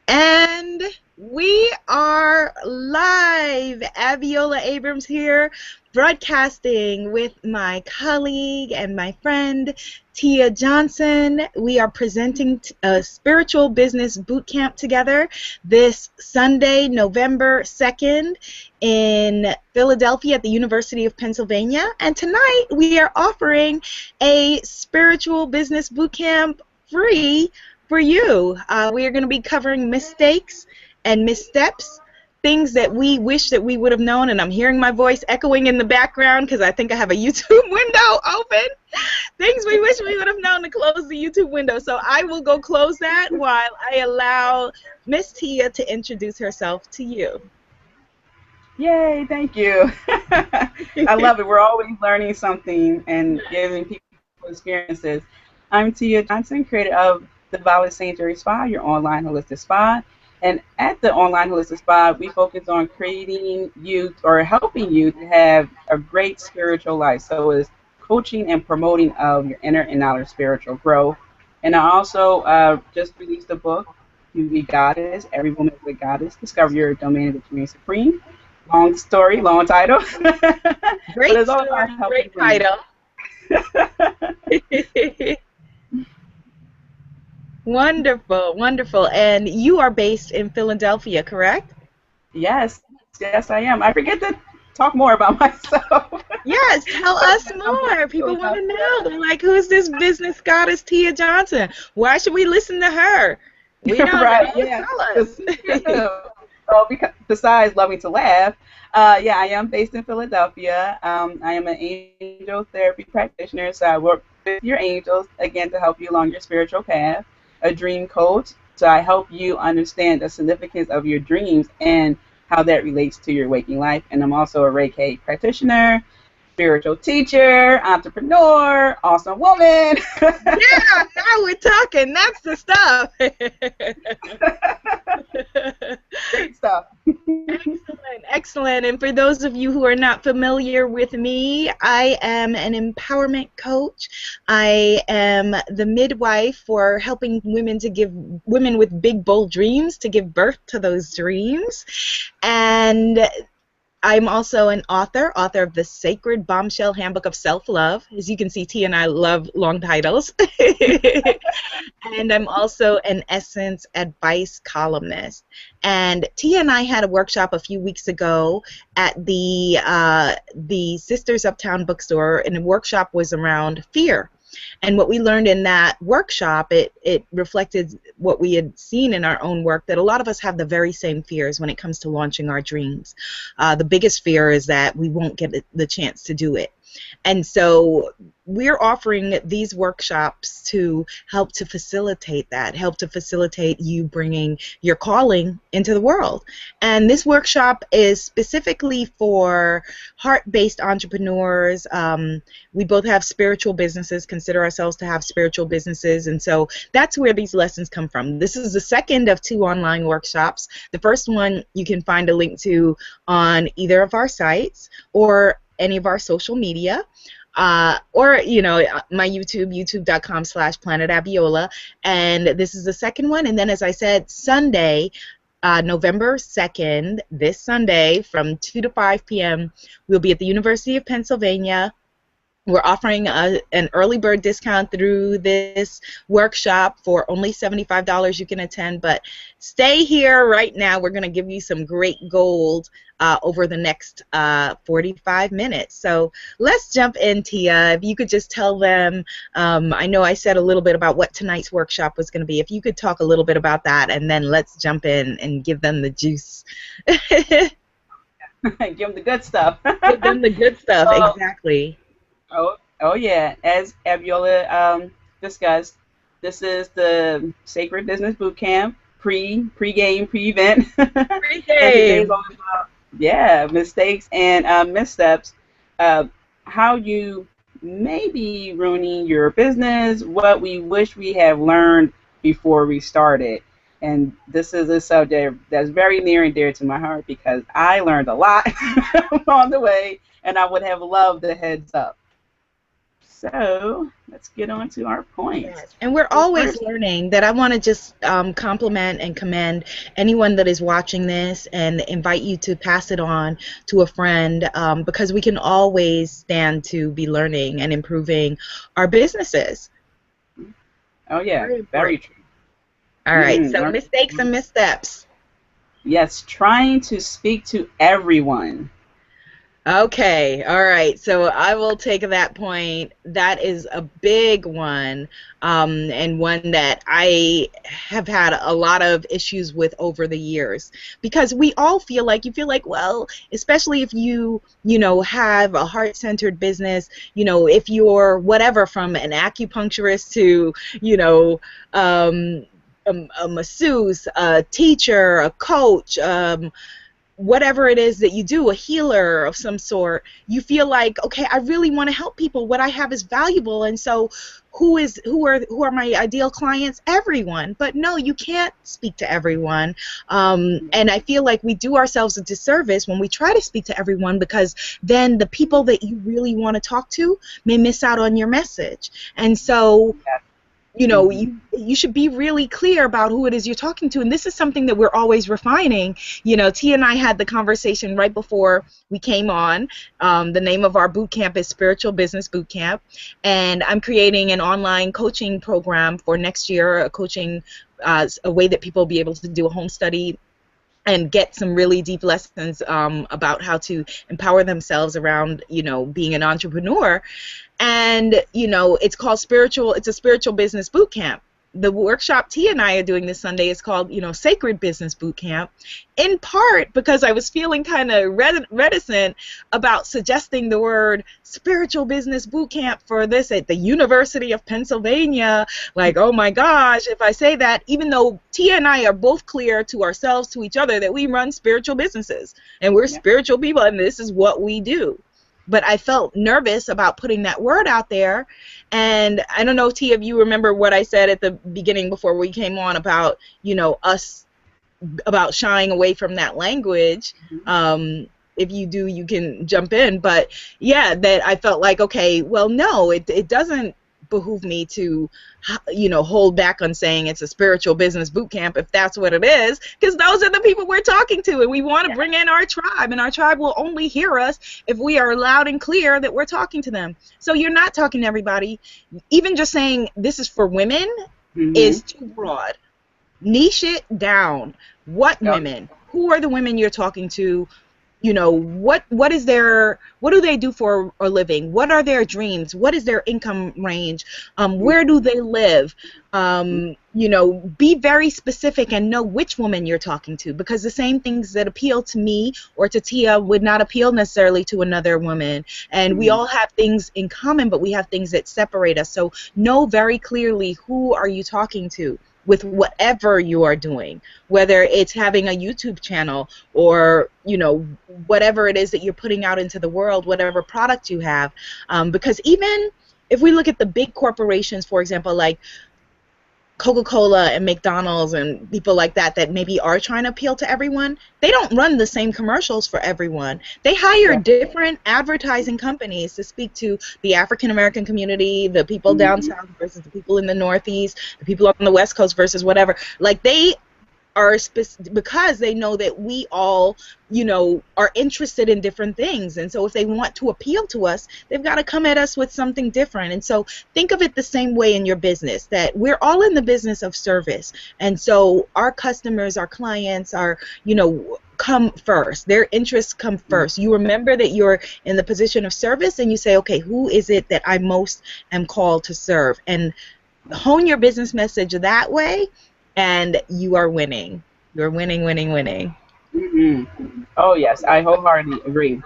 And we are live. Abiola Abrams here, broadcasting with my colleague and my friend Tia Johnson. We are presenting a spiritual business boot camp together this Sunday, November 2nd in Philadelphia at the University of Pennsylvania. And tonight we are offering a spiritual business boot camp free for you. We are going to be covering mistakes and missteps, things that we wish that we would have known, and I'm hearing my voice echoing in the background because I think I have a YouTube window open. Things we wish we would have known to close the YouTube window. So I will go close that while I allow Miss Tia to introduce herself to you. Yay, thank you. I love it. We're always learning something and giving people experiences. I'm Tia Johnson, creator of the Violet Sanctuary Spa, your online holistic spa. And at the online holistic spa, we focus on creating you or helping you to have a great spiritual life. So it's coaching and promoting of your inner and outer spiritual growth. And I also just released a book, You Be Goddess, Every Woman is a Goddess, Discover Your Domain of the Community Supreme. Long story, long title. But Great it's all story, about helping great title. Wonderful, wonderful. And you are based in Philadelphia, correct? Yes, yes, I am. I forget to talk more about myself. Yes, tell us more. People want to know. They're like, who's this business goddess Tia Johnson? Why should we listen to her? We don't Right, know. yeah. Tell us. So besides loving to laugh, yeah, I am based in Philadelphia. I am an angel therapy practitioner, so I work with your angels, again, to help you along your spiritual path. A dream coach, so I help you understand the significance of your dreams and how that relates to your waking life. And I'm also a Reiki practitioner, spiritual teacher, entrepreneur, awesome woman. Yeah, now we're talking. That's the stuff. Great stuff. Excellent, excellent. And for those of you who are not familiar with me, I am an empowerment coach. I am the midwife for helping women with big, bold dreams to give birth to those dreams. And I'm also an author of the Sacred Bombshell Handbook of Self-Love. As you can see, T and I love long titles. And I'm also an Essence advice columnist. And Tia and I had a workshop a few weeks ago at the Sisters Uptown bookstore, and the workshop was around fear. And what we learned in that workshop, it reflected what we had seen in our own work, that a lot of us have the very same fears when it comes to launching our dreams. The biggest fear is that we won't get the chance to do it. And so we're offering these workshops to help to facilitate that, help to facilitate you bringing your calling into the world. And this workshop is specifically for heart-based entrepreneurs. We both have spiritual businesses, consider ourselves to have spiritual businesses, and so that's where these lessons come from. This is the second of 2 online workshops. The first one you can find a link to on either of our sites or any of our social media, or my YouTube, youtube.com/PlanetAbiola, and this is the second one. And then, as I said, Sunday, November 2nd, this Sunday from 2 to 5 p.m., we'll be at the University of Pennsylvania. We're offering an early bird discount through this workshop for only $75. You can attend, but stay here right now. We're going to give you some great gold over the next 45 minutes. So let's jump in, Tia. If you could just tell them, I know I said a little bit about what tonight's workshop was going to be. If you could talk a little bit about that, and then let's jump in and give them the juice. Give them the good stuff. Give them the good stuff, exactly. Oh yeah. As Abiola discussed, this is the Sacred Business Bootcamp, pre-game, pre-event. And today's all about, yeah, mistakes and missteps. How you may be ruining your business, what we wish we have learned before we started. And this is a subject that's very near and dear to my heart because I learned a lot along the way, and I would have loved the heads up. So let's get on to our points. Yes. And we're So always first, learning. That I want to just compliment and commend anyone that is watching this and invite you to pass it on to a friend, because we can always stand to be learning and improving our businesses. oh yeah, Very very important. true. All right, so Learn. mistakes and missteps. Yes, trying to speak to everyone. Okay, all right. So I will take that point. That is a big one, and one that I have had a lot of issues with over the years. Because we all feel like, you feel like, well, especially if you have a heart-centered business, if you're whatever, from an acupuncturist to, you know, um, a masseuse, a teacher, a coach, whatever it is that you do, a healer of some sort, you feel like, okay, I really want to help people. What I have is valuable, and so who are my ideal clients? Everyone. But no, you can't speak to everyone. And I feel like we do ourselves a disservice when we try to speak to everyone, because then the people that you really want to talk to may miss out on your message. And so Yeah. you should be really clear about who it is you're talking to. And this is something that we're always refining. Tia and I had the conversation right before we came on. The name of our boot camp is Spiritual Business Bootcamp. And I'm creating an online coaching program for next year, a way that people will be able to do a home study and get some really deep lessons about how to empower themselves around, being an entrepreneur. And it's a spiritual business boot camp. The workshop T and I are doing this Sunday is called, Sacred Business Bootcamp, in part because I was feeling kind of reticent about suggesting the word spiritual business bootcamp for this at the University of Pennsylvania. Like, oh my gosh, if I say that, even though Tia and I are both clear to ourselves, to each other, that we run spiritual businesses and we're Yeah. spiritual people and this is what we do. But I felt nervous about putting that word out there. And I don't know, Tia, if you remember what I said at the beginning before we came on about, us, about shying away from that language. If you do, you can jump in. But yeah, that I felt like, okay, well, no, it doesn't behoove me to, hold back on saying it's a spiritual business boot camp if that's what it is, because those are the people we're talking to, and we want to bring in our tribe, and our tribe will only hear us if we are loud and clear that we're talking to them. So you're not talking to everybody. Even just saying this is for women Mm-hmm. is too broad. Niche it down. What Oh, women? Who are the women you're talking to? What do they do for a living? What are their dreams? What is their income range? Where do they live? Be very specific and know which woman you're talking to, because the same things that appeal to me or to Tia would not appeal necessarily to another woman. And we mm-hmm. all have things in common, but we have things that separate us. So know very clearly who are you talking to with whatever you are doing, whether it's having a YouTube channel or, whatever it is that you're putting out into the world, whatever product you have. Because even if we look at the big corporations, for example, like Coca-Cola and McDonald's and people like that maybe are trying to appeal to everyone, they don't run the same commercials for everyone. They hire Yeah. different advertising companies to speak to the African American community, the people down Mm-hmm. south versus the people in the Northeast, the people on the West Coast versus whatever. Like, they are because they know that we all, are interested in different things. And so if they want to appeal to us, they've got to come at us with something different. And so think of it the same way in your business, that we're all in the business of service. And so our customers, our clients are, come first. Their interests come first. You remember that you're in the position of service, and you say, okay, who is it that I most am called to serve? And hone your business message that way, and you are winning. You're winning, winning, winning. Mm-hmm. Oh yes, I wholeheartedly agree.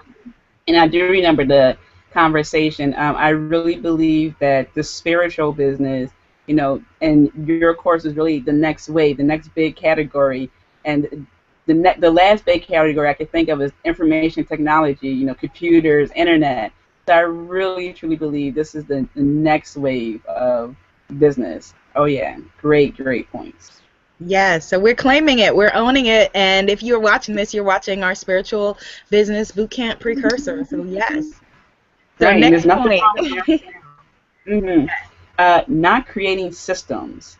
And I do remember the conversation. I really believe that the spiritual business, and your course is really the next wave, the next big category. And the last big category I could think of is information technology, computers, internet. So I really, truly believe this is the next wave of business. Oh, yeah. Great, great points. Yes, so we're claiming it, we're owning it, and if you're watching this, you're watching our spiritual business bootcamp precursor. So yes. So Right. And there's next nothing point. wrong with that. Hmm. Not creating systems.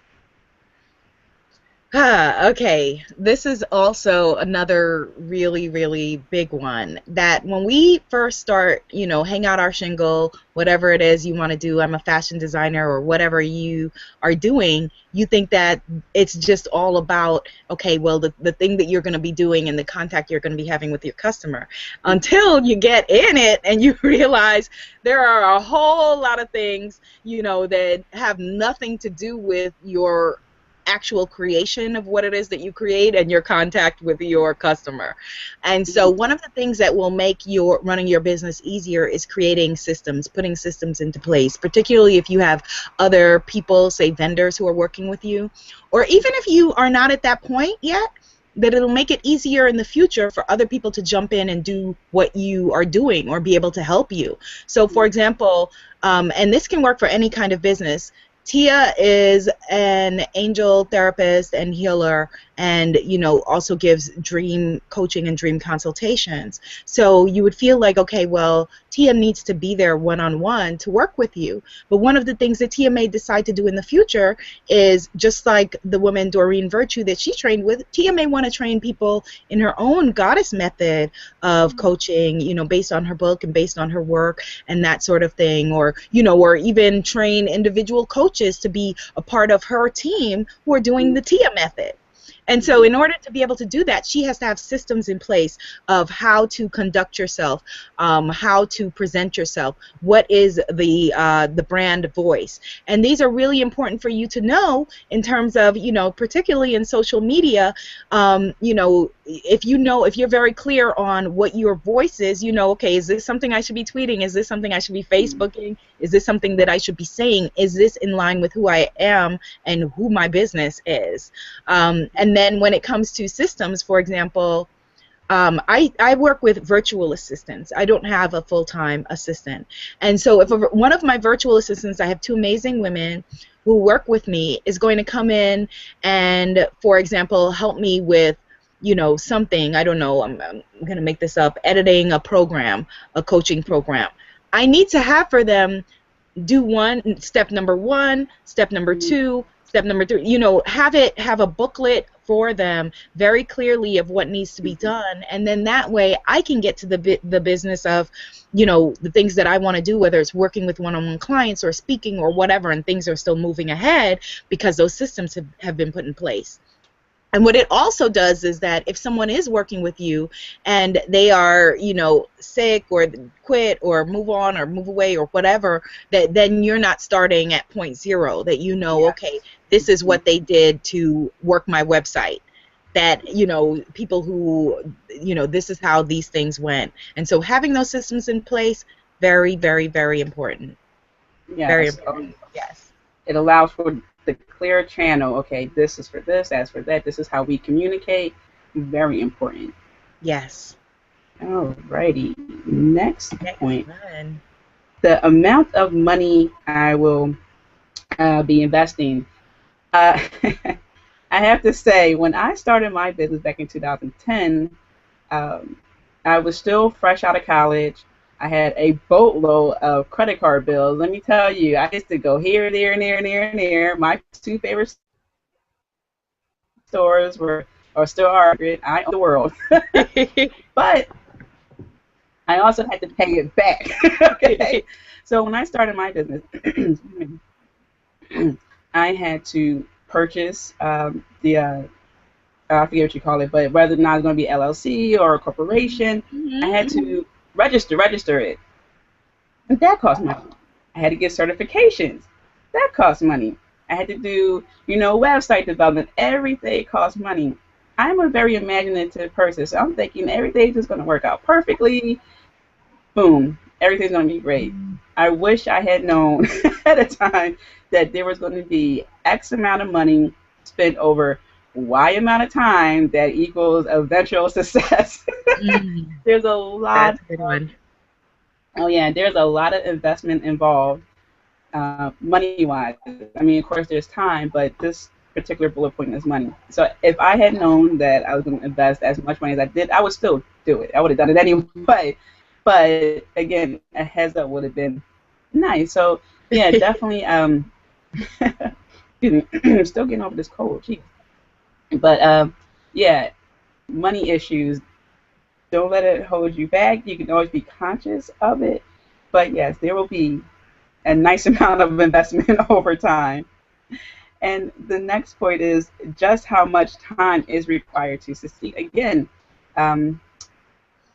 Okay. This is also another really, really big one that when we first start, hang out our shingle, whatever it is you want to do, I'm a fashion designer or whatever you are doing, you think that it's just all about, okay, well, the thing that you're going to be doing and the contact you're going to be having with your customer until you get in it and you realize there are a whole lot of things, that have nothing to do with your actual creation of what it is that you create and your contact with your customer. And so one of the things that will make your running your business easier is creating systems, putting systems into place, particularly if you have other people, say vendors who are working with you, or even if you are not at that point yet, that it'll make it easier in the future for other people to jump in and do what you are doing or be able to help you. So for example, and this can work for any kind of business, Tia is an angel therapist and healer and also gives dream coaching and dream consultations. So you would feel like, okay, well, Tia needs to be there one-on-one to work with you. But one of the things that Tia may decide to do in the future is, just like the woman Doreen Virtue that she trained with, Tia may want to train people in her own goddess method of coaching, based on her book and based on her work and that sort of thing, or even train individual coaches to be a part of her team who are doing the Tia method. And so in order to be able to do that, she has to have systems in place of how to conduct yourself, how to present yourself, what is the brand voice. And these are really important for you to know in terms of, particularly in social media, if you're very clear on what your voice is, okay, is this something I should be tweeting? Is this something I should be Facebooking? Is this something that I should be saying? Is this in line with who I am and who my business is? And then when it comes to systems, for example, I work with virtual assistants. I don't have a full-time assistant. And so if one of my virtual assistants, I have two amazing women who work with me, is going to come in and, for example, help me with, something, I don't know, I'm going to make this up, editing a program, a coaching program. I need to have for them do step number one, step number two, step number three, have a booklet for them very clearly of what needs to be done, and then that way I can get to the business of, the things that I want to do, whether it's working with one-on-one clients or speaking or whatever, and things are still moving ahead because those systems have been put in place. And what it also does is that if someone is working with you and they are, sick or quit or move on or move away or whatever, that then you're not starting at point zero, that okay, this is what they did to work my website. That, people who, this is how these things went. And so having those systems in place, very, very, very important. Very Yes. important. Yes. It allows for the clear channel. Okay, this is for this, that's for that. This is how we communicate. Very important. Yes. Alrighty. Next point. Excellent. The amount of money I will be investing. Uh, I have to say, when I started my business back in 2010, um, I was still fresh out of college. I had a boatload of credit card bills. Let me tell you, I used to go here, there, and there, and there, and there. My two favorite stores were, or still are, I own the world. But I also had to pay it back. Okay. So when I started my business, I had to purchase I forget what you call it, but whether or not it's going to be LLC or a corporation, I had to register it. And that cost money. I had to get certifications. That cost money. I had to do, website development. Everything costs money. I'm a very imaginative person, so I'm thinking everything's just going to work out perfectly. Boom, everything's going to be great. I wish I had known at a time that there was going to be X amount of money spent over Y amount of time that equals eventual success. There's a lot. That's a good one. Oh yeah, there's a lot of investment involved, money-wise. I mean, of course, there's time, but this particular bullet point is money. So if I had known that I was going to invest as much money as I did, I would still do it. I would have done it anyway. But again, a heads up would have been nice. So Yeah, definitely. Excuse me, still getting over this cold. Geez. But yeah, money issues. Don't let it hold you back. You can always be conscious of it. But yes, there will be a nice amount of investment over time. And the next point is just how much time is required to succeed. Again, um,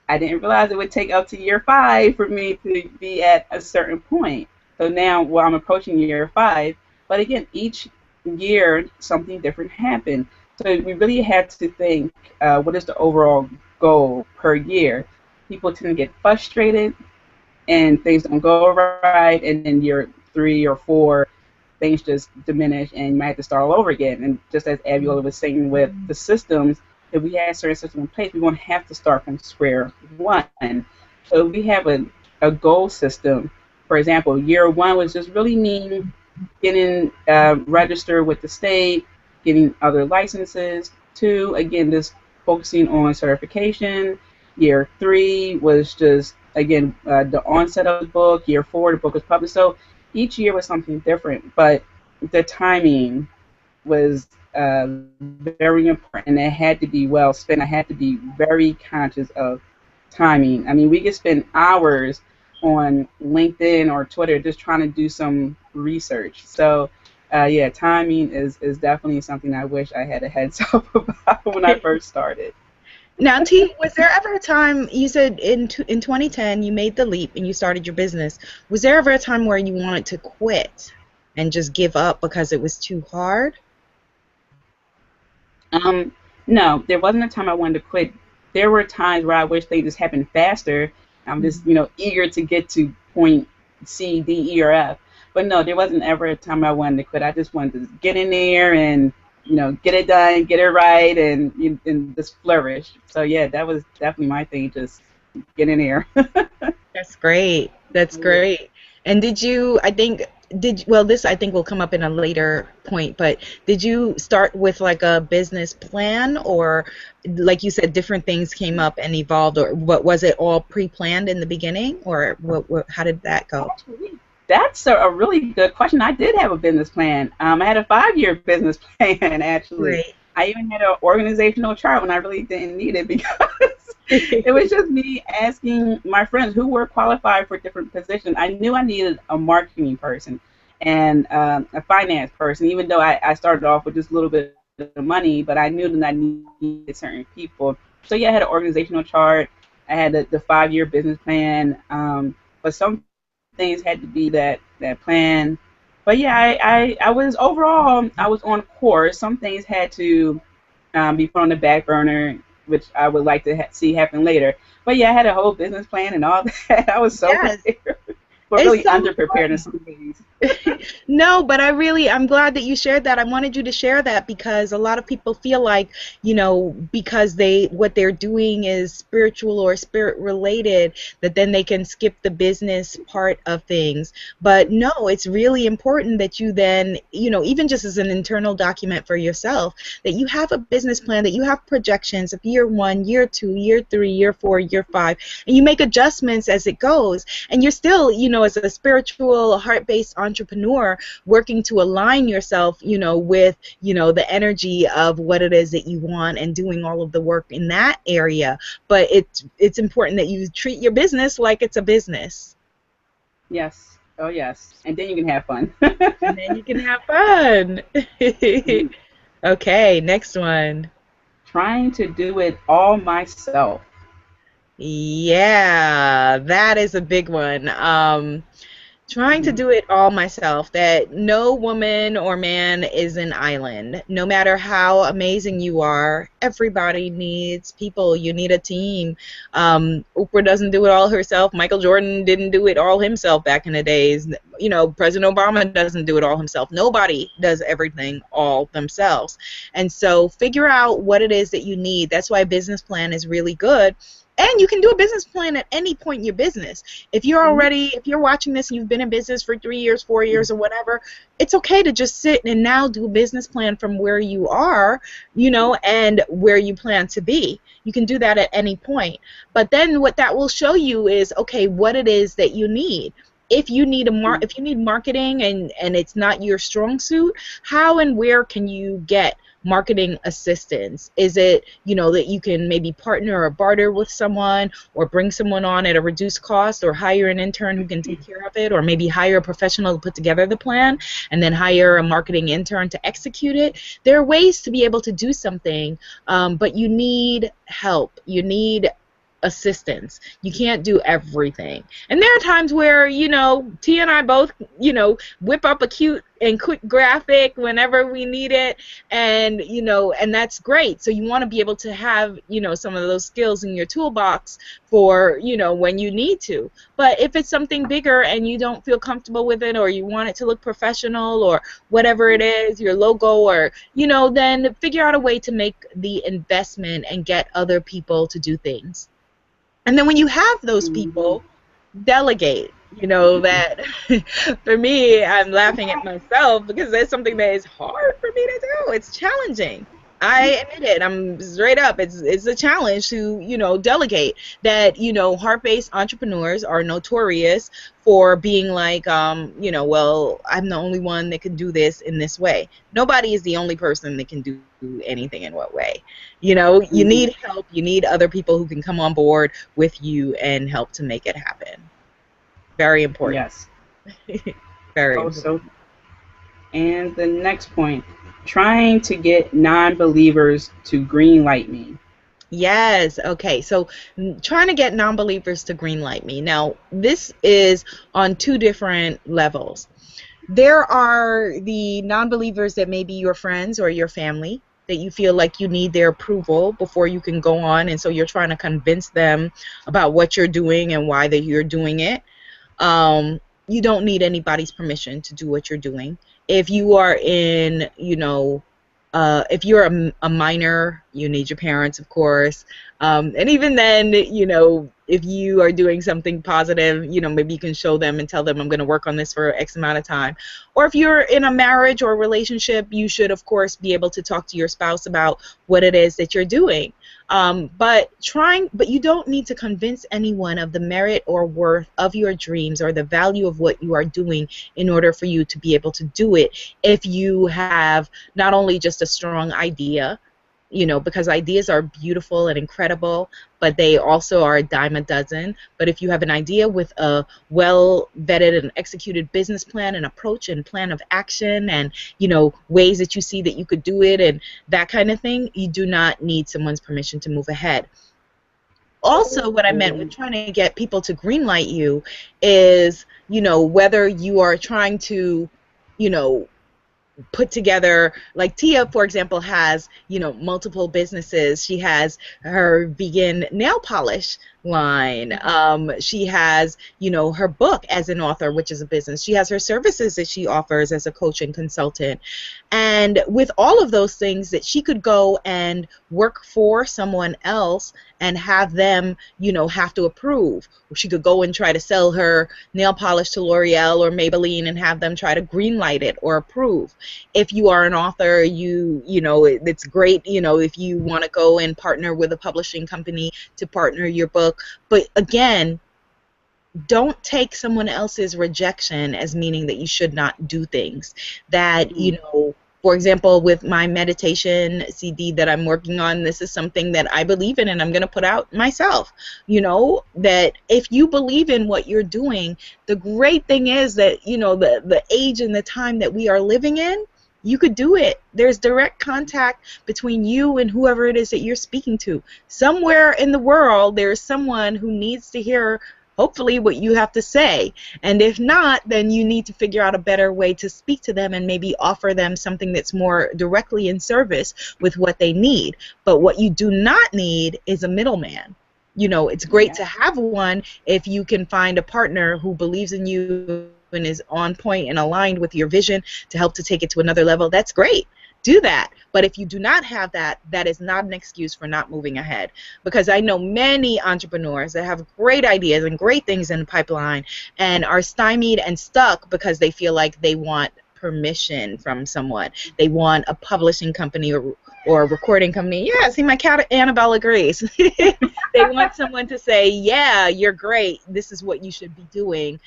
I didn't realize it would take up to year 5 for me to be at a certain point. So now, well, I'm approaching year 5. But again, each year something different happened. So we really had to think, what is the overall goal per year? People tend to get frustrated and things don't go right, and then year 3 or 4, things just diminish, and you might have to start all over again. And just as Abiola was saying with the systems, if we had certain systems in place, we won't have to start from square one. So we have a goal system. For example, year 1 was just really me getting registered with the state, getting other licenses. 2, again, just focusing on certification. Year 3 was just, again, the onset of the book. Year 4, the book was published. So each year was something different, but the timing was very important, and it had to be well spent. I had to be very conscious of timing. I mean, we could spend hours on LinkedIn or Twitter just trying to do some research. So, yeah, timing is definitely something I wish I had a heads up about when I first started. Now, T, was there ever a time you said in 2010 you made the leap and you started your business? Was there ever a time where you wanted to quit and just give up because it was too hard? Um, no, there wasn't a time I wanted to quit. There were times where I wish they just happened faster. I'm just, eager to get to point C, D, E, or F. But no, there wasn't ever a time I wanted to quit. I just wanted to get in there and, get it done, get it right, and just flourish. So yeah, that was definitely my thing. Just get in there. That's great. That's great. And did you, I think, well, this I think will come up in a later point, but did you start with like a business plan, or like you said, different things came up and evolved, or what was it all pre-planned in the beginning, or how did that go? That's a really good question. I did have a business plan. I had a 5-year business plan, actually. Great. I even had an organizational chart when I really didn't need it because it was just me asking my friends who were qualified for different positions. I knew I needed a marketing person and a finance person, even though I started off with just a little bit of money, but I knew that I needed certain people. So, yeah, I had an organizational chart. I had the 5-year business plan. But some things had to be that plan. But yeah, I was overall I was on course. Some things had to be put on the back burner, which I would like to see happen later. But yeah, I had a whole business plan and all that. I was so Yes. prepared, but It's really so underprepared in some ways. No, but I'm glad that you shared that. I wanted you to share that because a lot of people feel like, because what they're doing is spiritual or spirit related, that then they can skip the business part of things. But no, it's really important that you then, even just as an internal document for yourself, that you have a business plan, that you have projections of year 1, year 2, year 3, year 4, year 5, and you make adjustments as it goes. And you're still, as a spiritual, heart-based entrepreneur, working to align yourself, with, the energy of what it is that you want and doing all of the work in that area. But it's important that you treat your business like it's a business. Yes. Oh yes. And then you can have fun. And then you can have fun. Okay, next one. Trying to do it all myself. Yeah, that is a big one. Trying to do it all myself, that no woman or man is an island. No matter how amazing you are, everybody needs people. You need a team. Oprah doesn't do it all herself. Michael Jordan didn't do it all himself back in the days. President Obama doesn't do it all himself. Nobody does everything all themselves. And so figure out what it is that you need. That's why a business plan is really good. And you can do a business plan at any point in your business. If you're watching this and you've been in business for 3 years, 4 years, or whatever, it's okay to just sit and now do a business plan from where you are, and where you plan to be. You can do that at any point. But then what that will show you is, okay, what it is that you need. if you need marketing and it's not your strong suit, how and where can you get marketing assistance? Is it, that you can maybe partner or barter with someone, or bring someone on at a reduced cost, or hire an intern who can take care of it, or maybe hire a professional to put together the plan and then hire a marketing intern to execute it? There are ways to be able to do something, but you need help. You need assistance. You can't do everything. And there are times where, Tia and I both, whip up a cute and quick graphic whenever we need it, and, and that's great. So you want to be able to have, some of those skills in your toolbox for, when you need to. But if it's something bigger and you don't feel comfortable with it, or you want it to look professional, or whatever it is, your logo, or, then figure out a way to make the investment and get other people to do things. And then when you have those people, delegate. That for me, I'm laughing at myself because that's something that is hard for me to do. It's challenging. I admit it. I'm straight up. It's a challenge to, delegate. That, heart-based entrepreneurs are notorious for being like, well, I'm the only one that can do this in this way. Nobody is the only person that can do anything in what way. You need help. You need other people who can come on board with you and help to make it happen. Very important. Yes. Very also, and the next point, trying to get non-believers to greenlight me. Yes. Okay. So trying to get non-believers to greenlight me. Now, this is on two different levels. There are the non-believers that may be your friends or your family, that you feel like you need their approval before you can go on, and so you're trying to convince them about what you're doing and why that you're doing it. You don't need anybody's permission to do what you're doing. If you are in, if you're a minor, you need your parents, of course. And even then, if you are doing something positive, maybe you can show them and tell them, I'm going to work on this for X amount of time. Or if you're in a marriage or relationship, you should, of course, be able to talk to your spouse about what it is that you're doing. But you don't need to convince anyone of the merit or worth of your dreams or the value of what you are doing in order for you to be able to do it. If you have not only just a strong idea, because ideas are beautiful and incredible, but they also are a dime a dozen. But if you have an idea with a well-vetted and executed business plan and approach and plan of action and, ways that you see that you could do it and that kind of thing, you do not need someone's permission to move ahead. Also, what I meant with trying to get people to greenlight you is, whether you are trying to, put together, like Tia, for example, has, multiple businesses. She has her vegan nail polish line. She has, her book as an author, which is a business. She has her services that she offers as a coach and consultant. And with all of those things, that she could go and work for someone else and have them, have to approve. Or she could go and try to sell her nail polish to L'Oreal or Maybelline and have them try to greenlight it or approve. If you are an author, it's great, if you want to go and partner with a publishing company to partner your book. But again, don't take someone else's rejection as meaning that you should not do things. That, for example, with my meditation CD that I'm working on, this is something that I believe in and I'm going to put out myself. That if you believe in what you're doing, the great thing is that, the age and the time that we are living in, you could do it. There's direct contact between you and whoever it is that you're speaking to. Somewhere in the world, there's someone who needs to hear, hopefully, what you have to say. And if not, then you need to figure out a better way to speak to them and maybe offer them something that's more directly in service with what they need. But what you do not need is a middleman. It's great to have one if you can find a partner who believes in you and is on point and aligned with your vision to help to take it to another level. That's great. Do that. But if you do not have that, that is not an excuse for not moving ahead. Because I know many entrepreneurs that have great ideas and great things in the pipeline and are stymied and stuck because they feel like they want permission from someone. They want a publishing company or a recording company. Yeah, see, my cat Annabelle agrees. They want someone to say, yeah, you're great. This is what you should be doing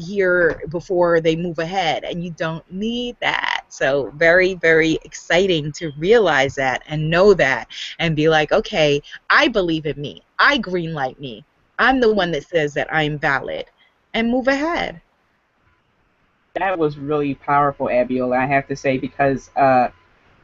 here before they move ahead. And you don't need that. So very, very exciting to realize that and know that and be like, okay, I believe in me. I greenlight me. I'm the one that says that I'm valid, and move ahead. That was really powerful, Abiola, I have to say, because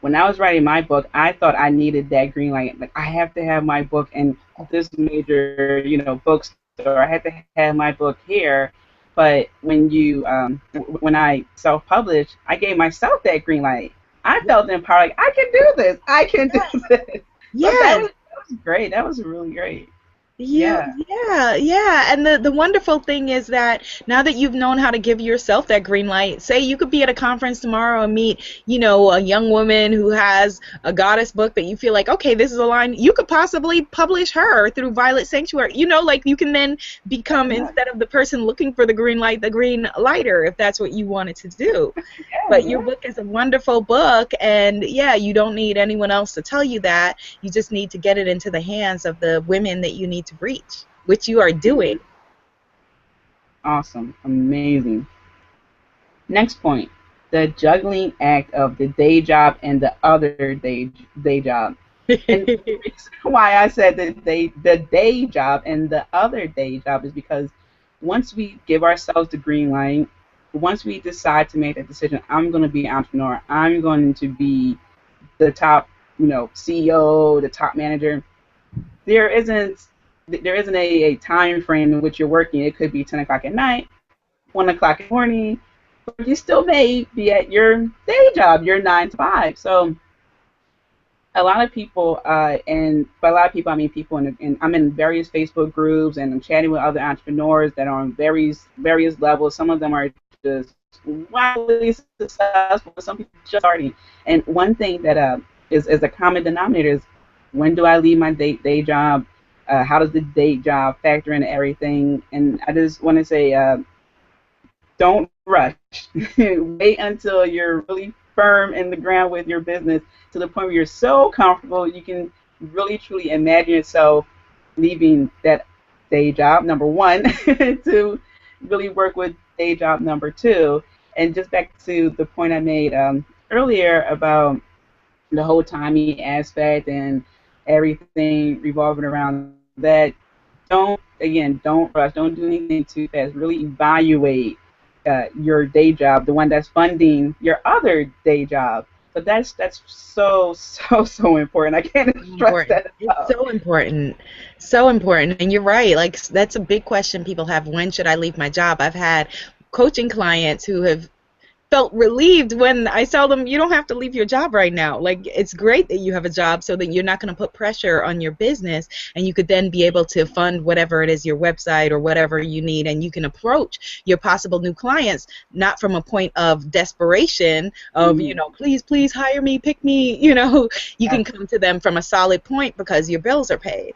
when I was writing my book, I thought I needed that green light. Like, I have to have my book in this major, bookstore. I had to have my book here. But when I self-published, I gave myself that green light. I felt empowered. Like, I can do this. I can do this. So Yes. that was great. That was really great. You, Yeah. yeah, yeah. And the wonderful thing is that now that you've known how to give yourself that green light, say you could be at a conference tomorrow and meet, a young woman who has a goddess book that you feel like, okay, this is a line, you could possibly publish her through Violet Sanctuary. Like you can then become, instead of the person looking for the green light, the green lighter, if that's what you wanted to do. Yeah, But your yeah. book is a wonderful book, and yeah, you don't need anyone else to tell you that. You just need to get it into the hands of the women that you need to reach, which you are doing. Awesome. Amazing. Next point, the juggling act of the day job and the other day job. And the reason why I said the day job and the other day job is because once we give ourselves the green light, once we decide to make that decision, I'm going to be an entrepreneur. I'm going to be the top, CEO, the top manager. There isn't a time frame in which you're working. It could be 10 o'clock at night, 1 o'clock in the morning, but you still may be at your day job, your 9 to 5. So a lot of people, and by a lot of people, I mean people I'm in various Facebook groups, and I'm chatting with other entrepreneurs that are on various levels. Some of them are just wildly successful. Some people just starting. And one thing that is a common denominator is, when do I leave my day job? How does the day job factor into everything? And I just want to say, don't rush. Wait until you're really firm in the ground with your business, to the point where you're so comfortable you can really truly imagine yourself leaving that day job number one to really work with day job number two. And just back to the point I made earlier about the whole timing aspect and everything revolving around that. Don't rush. Don't do anything too fast. Really evaluate your day job, the one that's funding your other day job. But that's so important. I can't stress Important. that It's enough. so important. So important. And you're right. Like, that's a big question people have. When should I leave my job? I've had coaching clients who have felt relieved when I tell them, you don't have to leave your job right now. Like, it's great that you have a job so that you're not going to put pressure on your business, and you could then be able to fund whatever it is, your website or whatever you need, and you can approach your possible new clients not from a point of desperation of, Mm, please, please hire me, pick me, you can yes, come to them from a solid point because your bills are paid.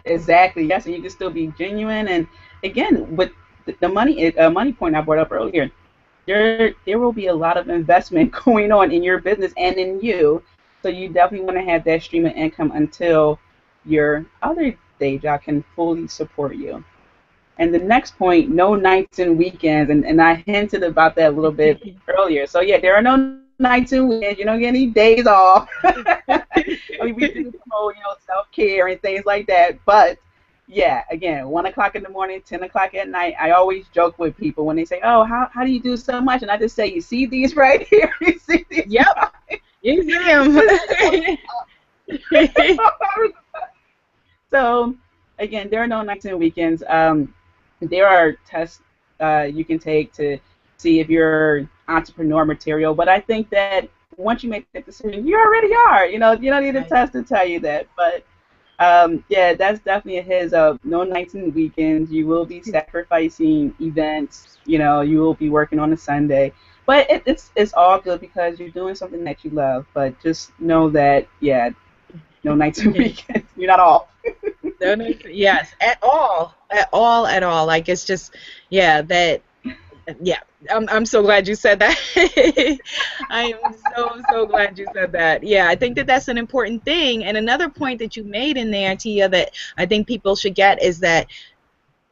exactly. Yes, and you can still be genuine. And again, with the money point I brought up earlier, there will be a lot of investment going on in your business and in you. So you definitely want to have that stream of income until your other day job can fully support you. And the next point, no nights and weekends. And I hinted about that a little bit earlier. So yeah, there are no nights and weekends. You don't get any days off. I mean, we do promote, self-care and things like that. But yeah, again, 1 o'clock in the morning, 10 o'clock at night. I always joke with people when they say, "Oh, how do you do so much?" And I just say, "You see these right here? You see these?" Yep, you see them. So again, there are no nights and weekends. There are tests you can take to see if you're entrepreneur material. But I think that once you make that decision, you already are. You don't need a Right. test to tell you that. But yeah, that's definitely a his of no nights and weekends. You will be sacrificing events. You will be working on a Sunday. But it's all good because you're doing something that you love. But just know that, yeah, no nights and weekends. You're not off. Yes, at all, at all, at all. Like, it's just, yeah, that. Yeah, I'm so glad you said that. I am so glad you said that. Yeah, I think that that's an important thing. And another point that you made in there, Tia, that I think people should get is that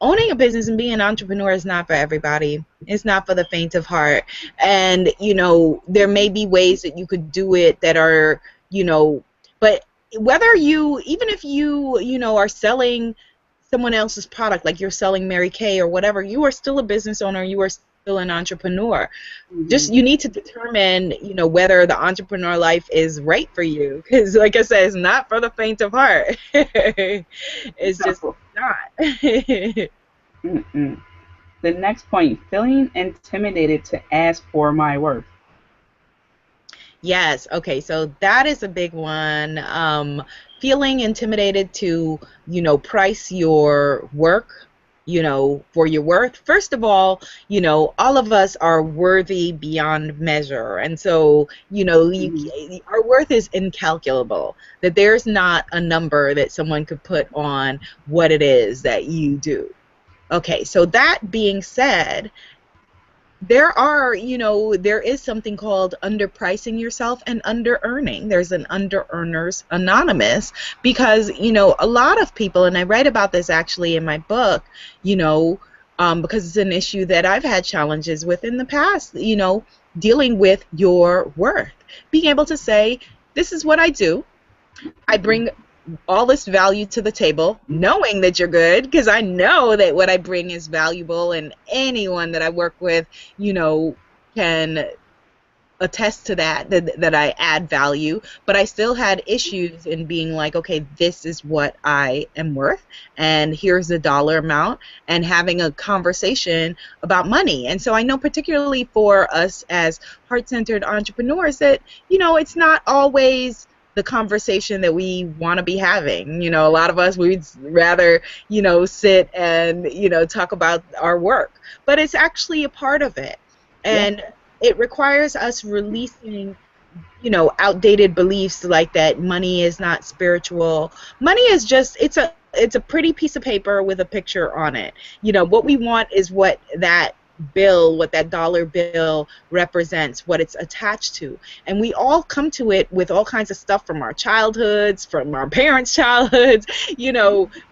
owning a business and being an entrepreneur is not for everybody. It's not for the faint of heart. And, there may be ways that you could do it that are, but whether even if you are selling someone else's product, like you're selling Mary Kay or whatever, you are still a business owner. You are still an entrepreneur. Hmm. Just you need to determine, whether the entrepreneur life is right for you. Because, like I said, it's not for the faint of heart. It's just No. not. Mm-mm. The next point, feeling intimidated to ask for my worth. Yes. Okay. So that is a big one. Feeling intimidated to, price your work, for your worth. First of all of us are worthy beyond measure. And so, Hmm. our worth is incalculable, that there's not a number that someone could put on what it is that you do. Okay. So that being said, there is something called underpricing yourself and under earning. There's an under earners anonymous because, a lot of people, and I write about this actually in my book, because it's an issue that I've had challenges with in the past, dealing with your worth, being able to say, this is what I do. I bring all this value to the table, knowing that you're good, because I know that what I bring is valuable, and anyone that I work with, can attest to that I add value. But I still had issues in being like, okay, this is what I am worth, and here's the dollar amount, and having a conversation about money. And so I know, particularly for us as heart-centered entrepreneurs, that it's not always the conversation that we want to be having. A lot of us, we'd rather sit and talk about our work, but it's actually a part of it. Yeah. And it requires us releasing, outdated beliefs like that money is not spiritual. Money is just, it's a pretty piece of paper with a picture on it. What we want is what that dollar bill represents, what it's attached to. And we all come to it with all kinds of stuff from our childhoods, from our parents' childhoods,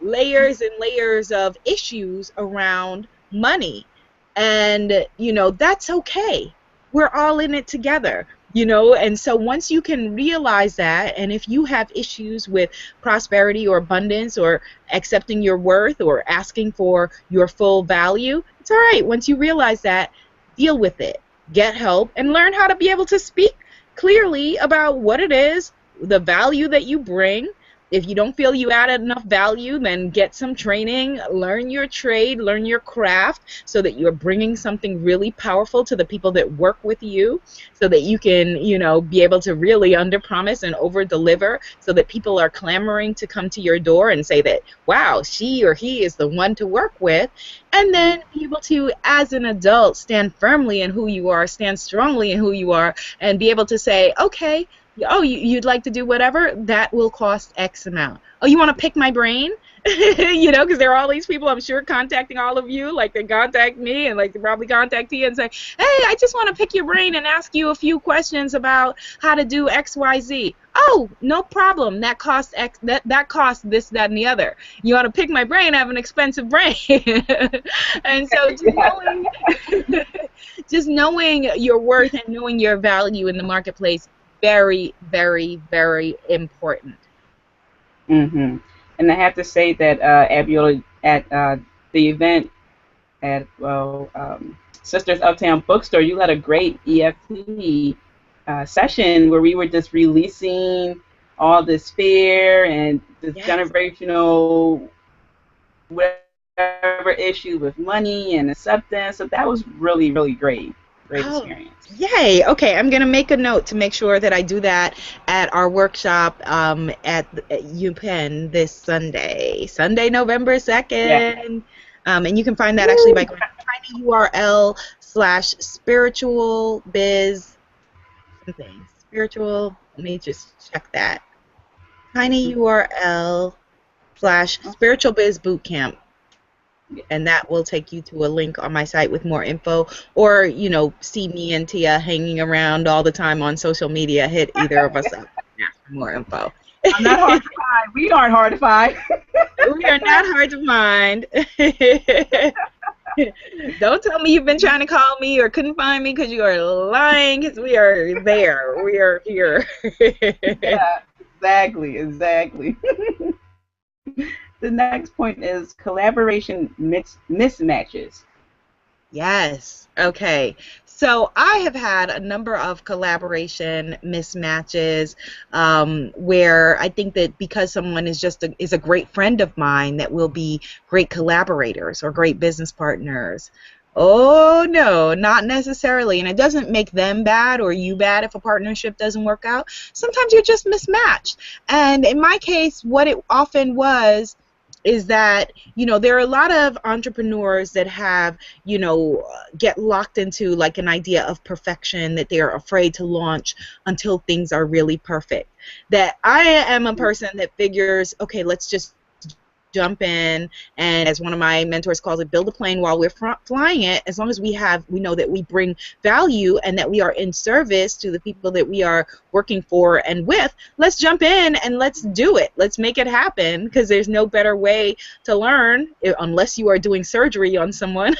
layers and layers of issues around money. And, that's okay. We're all in it together. And so once you can realize that, and if you have issues with prosperity or abundance or accepting your worth or asking for your full value, it's all right. Once you realize that, deal with it, get help, and learn how to be able to speak clearly about what it is, the value that you bring. If you don't feel you added enough value, then get some training, learn your trade, learn your craft, so that you're bringing something really powerful to the people that work with you, so that you can, be able to really underpromise and overdeliver, so that people are clamoring to come to your door and say that, wow, she or he is the one to work with. And then be able to, as an adult, stand firmly in who you are, stand strongly in who you are, and be able to say, okay, oh, you'd like to do whatever? That will cost X amount. Oh, you want to pick my brain? Because there are all these people, I'm sure, contacting all of you, like they contact me, and like they probably contact you and say, hey, I just want to pick your brain and ask you a few questions about how to do X, Y, Z. Oh, no problem. That costs X. That costs this, that, and the other. You want to pick my brain? I have an expensive brain. And so just Yeah. knowing, just knowing your worth and knowing your value in the marketplace, very, very, very important. Hmm. And I have to say that Abiola, at the event at Sisters Uptown Bookstore, you had a great EFT session where we were just releasing all this fear and this Yes. generational whatever issue with money and acceptance. So that was really, really great. Great Oh, experience. yay. Okay, I'm going to make a note to make sure that I do that at our workshop at UPenn this Sunday, November Yeah. 2nd. And you can find that actually by Woo! going to tinyurl/spiritual biz something. Spiritual, let me just check that. tinyurl/spiritual biz bootcamp. and that will take you to a link on my site with more info. Or, see me and Tia hanging around all the time on social media. Hit either of us up and ask for more info. I'm not hard to find. We aren't hard to find. We are not hard to find. Don't tell me you've been trying to call me or couldn't find me, because you are lying, because we are there. We are here. Yeah, exactly. The next point is collaboration mismatches. Yes. Okay. So I have had a number of collaboration mismatches, where I think that because someone is a great friend of mine, that will be great collaborators or great business partners. Oh no, not necessarily. And it doesn't make them bad or you bad if a partnership doesn't work out. Sometimes you're just mismatched. And in my case, what it often was is that, there are a lot of entrepreneurs that have, get locked into like an idea of perfection, that they are afraid to launch until things are really perfect. That I am a person that figures, okay, let's just jump in, and as one of my mentors calls it, build a plane while we're flying it. As long as we know that we bring value and that we are in service to the people that we are working for and with, let's jump in and let's do it. Let's make it happen, because there's no better way to learn, unless you are doing surgery on someone,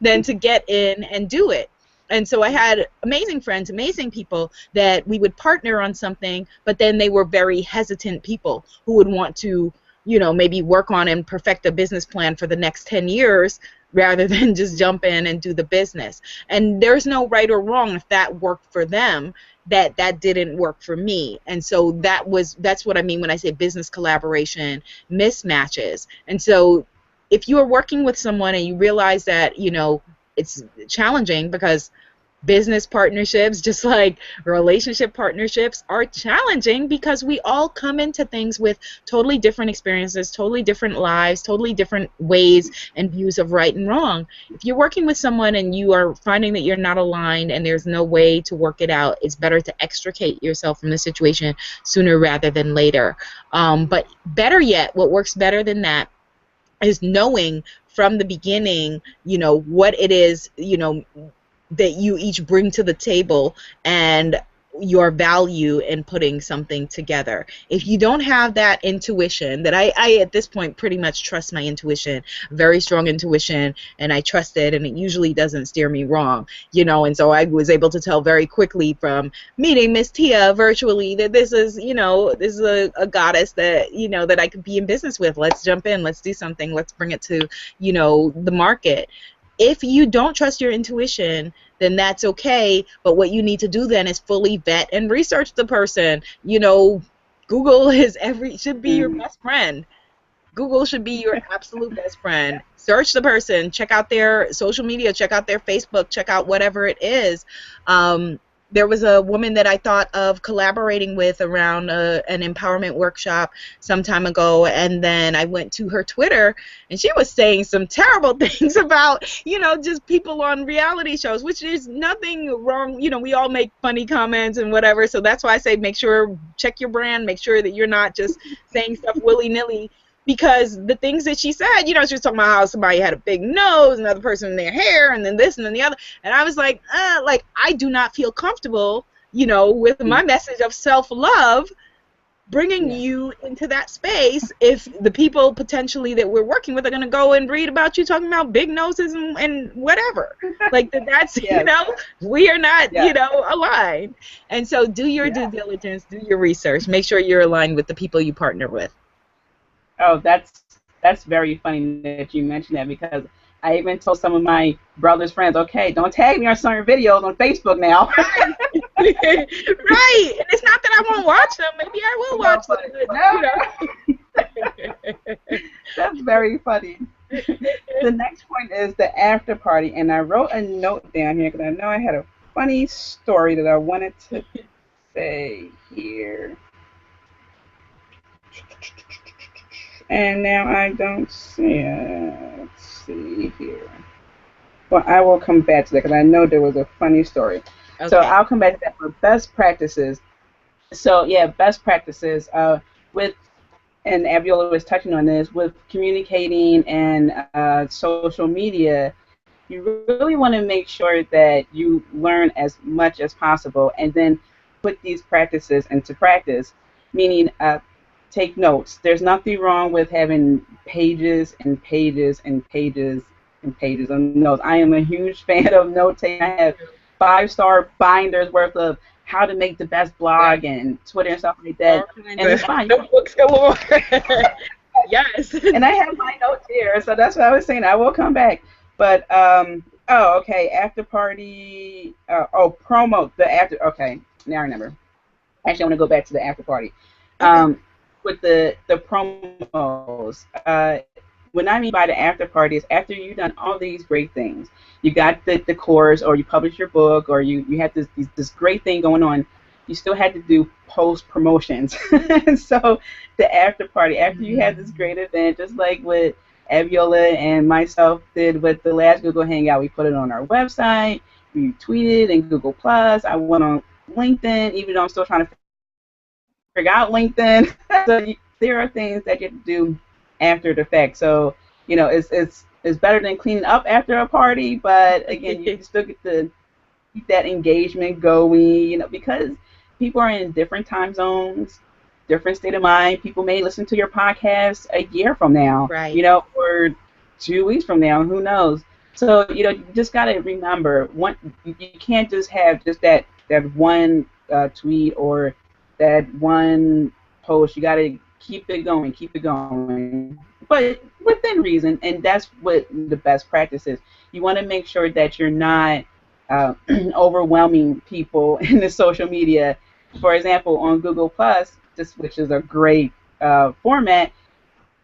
than to get in and do it. And so I had amazing friends, amazing people that we would partner on something, but then they were very hesitant people who would want to, maybe work on and perfect a business plan for the next 10 years rather than just jump in and do the business. And there's no right or wrong. If that worked for them, that didn't work for me. And so that's what I mean when I say business collaboration mismatches. And so if you are working with someone and you realize that, it's challenging, because business partnerships, just like relationship partnerships, are challenging, because we all come into things with totally different experiences, totally different lives, totally different ways and views of right and wrong. If you're working with someone and you are finding that you're not aligned and there's no way to work it out, it's better to extricate yourself from the situation sooner rather than later. But better yet, what works better than that is knowing from the beginning, what it is, that you each bring to the table, and your value in putting something together. If you don't have that intuition, that I at this point pretty much trust my intuition, very strong intuition, and I trust it, and it usually doesn't steer me wrong, and so I was able to tell very quickly from meeting Miss Tia virtually that this is a goddess that, that I could be in business with. Let's jump in, let's do something, let's bring it to, the market. If you don't trust your intuition, then that's okay. But what you need to do then is fully vet and research the person. Google should be your best friend. Google should be your absolute best friend. Search the person, check out their social media, check out their Facebook, check out whatever it is. There was a woman that I thought of collaborating with around an empowerment workshop some time ago, and then I went to her Twitter, and she was saying some terrible things about, just people on reality shows, which is nothing wrong. We all make funny comments and whatever, so that's why I say check your brand, make sure that you're not just saying stuff willy-nilly. Because the things that she said, she was talking about how somebody had a big nose, another person in their hair, and then this and then the other. And I was like, I do not feel comfortable, with my message of self-love, bringing you into that space if the people potentially that we're working with are going to go and read about you talking about big noses and whatever. Like that's, we are not, aligned. And so do your due diligence, do your research, make sure you're aligned with the people you partner with. Oh, that's very funny that you mentioned that, because I even told some of my brother's friends, okay, don't tag me on some of your videos on Facebook now. Right. And it's not that I won't watch them. Maybe I will watch them. No. That's very funny. The next point is the after party, and I wrote a note down here because I know I had a funny story that I wanted to say here. And now I don't see it. Let's see here. Well, I will come back to that because I know there was a funny story. Okay. So I'll come back to that for best practices. So yeah, best practices with and Abiola was touching on this, with communicating and social media, you really want to make sure that you learn as much as possible and then put these practices into practice, meaning take notes. There's nothing wrong with having pages and pages and pages and pages of notes. I am a huge fan of note taking. I have 5-star binders worth of how to make the best Yeah. blog and Twitter and stuff like All that. kinds And of it's fine. notebooks galore. Yes. And I have my notes here, so that's what I was saying. I will come back. But oh, okay, after party. Oh, promo the after. Okay, now I remember. Actually, I want to go back to the after party. Okay. With the promos. What I mean by the after party is after you've done all these great things, you got the course, or you publish your book, or you had this great thing going on. You still had to do post promotions. And so the after party, after you had this great event, just like what Abiola and myself did with the last Google Hangout, we put it on our website, we tweeted in Google Plus. I went on LinkedIn, even though I'm still trying to figure out LinkedIn. So there are things that you have to do after the fact. So it's better than cleaning up after a party, but again, you still get to keep that engagement going. Because people are in different time zones, different state of mind. People may listen to your podcast a year from now, Right. or 2 weeks from now. Who knows? So you just got to remember, you can't just have just that one tweet or that one post. You got to keep it going, but within reason. And that's what the best practice is. You want to make sure that you're not overwhelming people in the social media. For example, on Google Plus, which is a great format,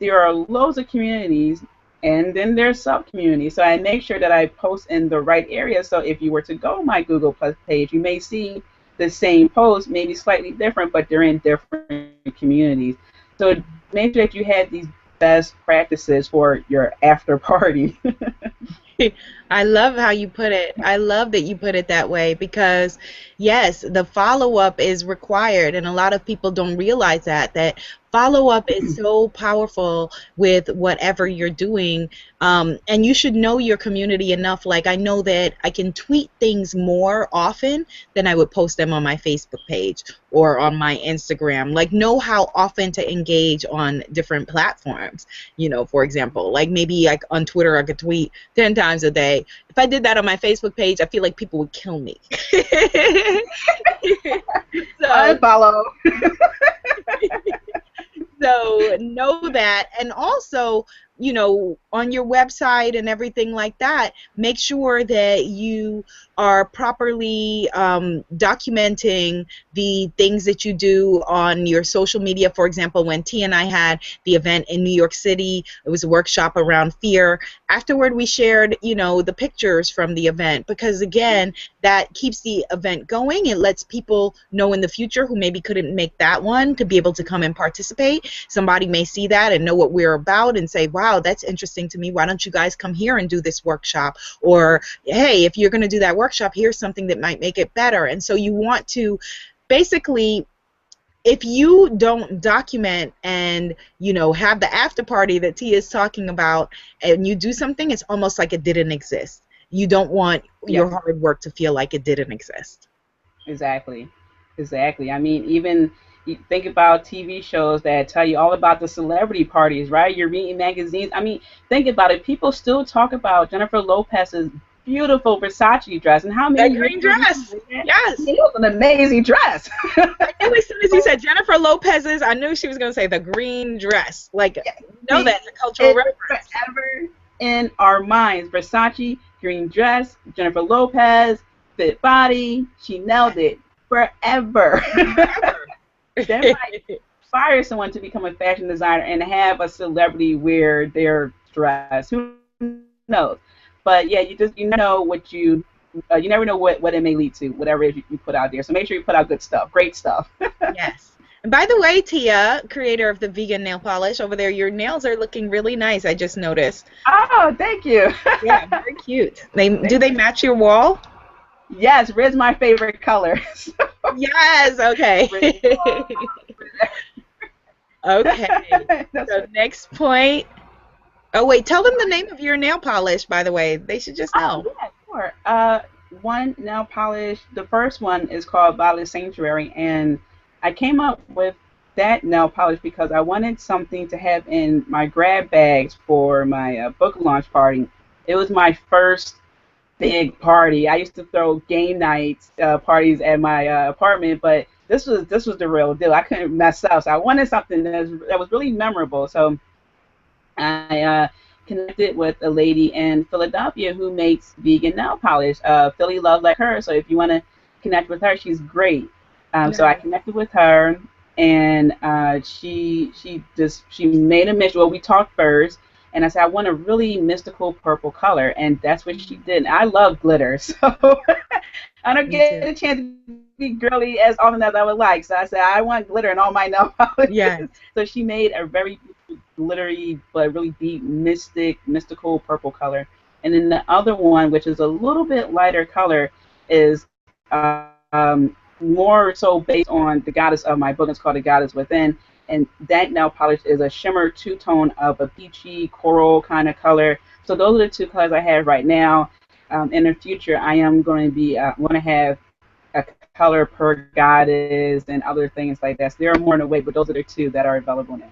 there are loads of communities, and then there's sub-communities. So I make sure that I post in the right area. So if you were to go to my Google Plus page, you may see the same post, maybe slightly different, but they're in different communities. So make sure that you have these best practices for your after party. I love how you put it. I love that you put it that way because, yes, the follow-up is required, and a lot of people don't realize that follow-up is so powerful with whatever you're doing, and you should know your community enough. Like, I know that I can tweet things more often than I would post them on my Facebook page or on my Instagram. Like, know how often to engage on different platforms. For example, like maybe like on Twitter I could tweet 10 times a day. If I did that on my Facebook page, I feel like people would kill me. I So, follow. so know that, and also, on your website and everything like that, make sure that you are properly documenting the things that you do on your social media. For example, when T and I had the event in New York City, it was a workshop around fear. Afterward, we shared, the pictures from the event because, again, that keeps the event going. It lets people know in the future who maybe couldn't make that one to be able to come and participate. Somebody may see that and know what we're about and say, wow, that's interesting to me. Why don't you guys come here and do this workshop? Or, hey, if you're going to do that workshop, here's something that might make it better. And so you want to basically, if you don't document and have the after party that Tia is talking about, and you do something, it's almost like it didn't exist. You don't want your Yes. hard work to feel like it didn't exist. Exactly. I mean, even you think about TV shows that tell you all about the celebrity parties, right? You're reading magazines. I mean, think about it. People still talk about Jennifer Lopez's beautiful Versace dress, and how That many years green ago did she dress, wear that? yes. It was an amazing dress. I knew as soon as you said Jennifer Lopez's, I knew she was going to say the green dress. Like, that's a cultural It's reference. forever in our minds. Versace, green dress, Jennifer Lopez, fit body. She nailed it forever. That might inspire someone to become a fashion designer and have a celebrity wear their dress. Who knows? But yeah, you know what you never know what it may lead to, whatever it is you put out there. So make sure you put out good stuff, great stuff. Yes. And by the way, Tia, creator of the vegan nail polish, over there, your nails are looking really nice. I just noticed. Oh, thank you. Yeah, very cute. Do they match your wall? Yes, red's my favorite color. Yes. Okay. Okay. That's So right. next point. Oh wait, tell them the name of your nail polish, by the way. They should just Oh know. yeah, sure. One nail polish. The first one is called Violet Sanctuary, and I came up with that nail polish because I wanted something to have in my grab bags for my book launch party. It was my first big party. I used to throw game nights parties at my apartment, but this was the real deal. I couldn't mess up, so I wanted something that was really memorable. So I connected with a lady in Philadelphia who makes vegan nail polish. Philly Love Like Her. So if you want to connect with her, she's great. So I Nice. connected with her, and she made a mix. Well, we talked first, and I said I want a really mystical purple color, and that's what she did. I love glitter, so I don't Me get too. a chance to be girly as often as I would like. So I said I want glitter in all my nail Yes. polishes. So she made a very glittery but really deep mystical purple color. And then the other one, which is a little bit lighter color, is more so based on the goddess of my book. It's called The Goddess Within. And that nail polish is a shimmer two tone of a peachy coral kind of color. So those are the two colors I have right now. In the future, I am going to have a color per goddess and other things like that. So there are more in the way, but those are the two that are available now.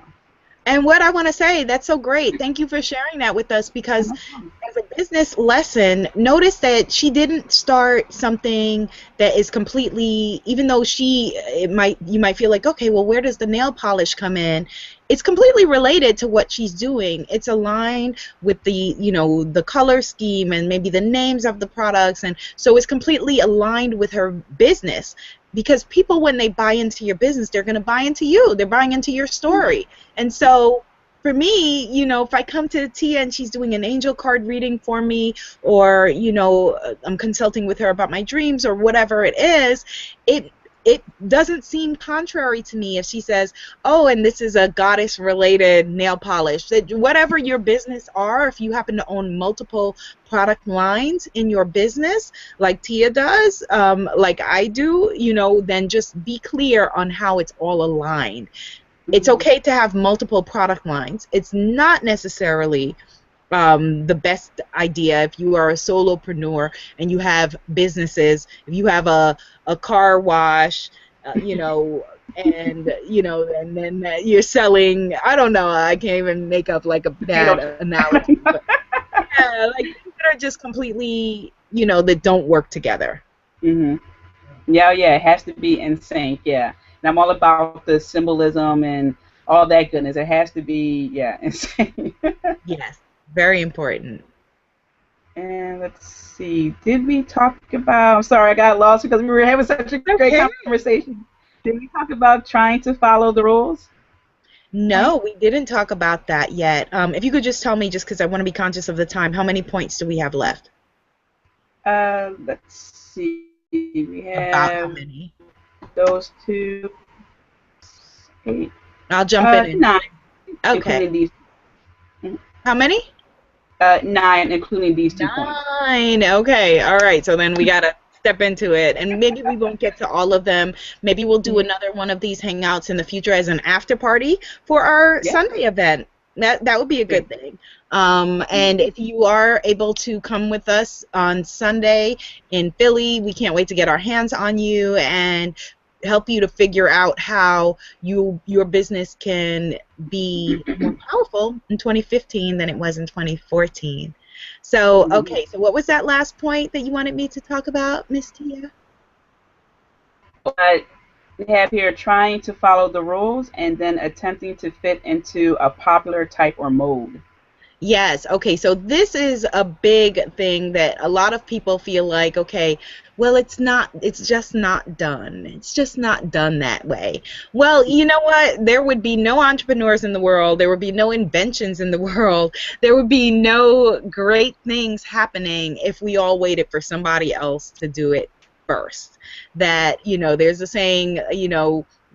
And what I want to say, that's so great. Thank you for sharing that with us because No problem. as a business lesson, notice that she didn't start something that is completely, even though you might feel like, okay, well, where does the nail polish come in? It's completely related to what she's doing. It's aligned with the color scheme and maybe the names of the products. And so it's completely aligned with her business because people, when they buy into your business, they're going to buy into you. They're buying into your story. And so for me, if I come to Tia and she's doing an angel card reading for me, or I'm consulting with her about my dreams or whatever it is, it doesn't seem contrary to me if she says, "Oh, and this is a goddess related nail polish." That whatever your business are, if you happen to own multiple product lines in your business, like Tia does, like I do, then just be clear on how it's all aligned. It's Mm-hmm. okay to have multiple product lines. It's not necessarily the best idea if you are a solopreneur and you have businesses. If you have a car wash, and then you're selling. I don't know. I can't even make up like a bad Potato. analogy, but yeah, like things that are just completely, that don't work together. hmm Yeah, yeah, it has to be in sync. Yeah, and I'm all about the symbolism and all that goodness. It has to be, yeah, in sync. Yes, very important. And let's see, did we talk about? I'm sorry, I got lost because we were having such a great Okay. conversation. Did we talk about trying to follow the rules? Trying. No, we didn't talk about that yet. If you could just tell me, just because I want to be conscious of the time, how many points do we have left? Let's see. We About how have many? those two, eight, I'll jump in and nine, okay. including these. How many? Nine, including these 2 points. 9. Okay. All right. So then we gotta step into it, and maybe we won't get to all of them. Maybe we'll do Mhm. another one of these hangouts in the future as an after party for our Yeah. Sunday event. That would be a Yeah. good thing. And if you are able to come with us on Sunday in Philly, we can't wait to get our hands on you and help you to figure out how your business can be more powerful in 2015 than it was in 2014. So, Mhm. okay, so what was that last point that you wanted me to talk about, Miss Tia? But we have here trying to follow the rules and then attempting to fit into a popular type or mode. Yes. Okay. So this is a big thing that a lot of people feel like, okay, well, it's just not done. It's just not done that way. Well, you know what? There would be no entrepreneurs in the world. There would be no inventions in the world. There would be no great things happening if we all waited for somebody else to do it first. That, there's a saying,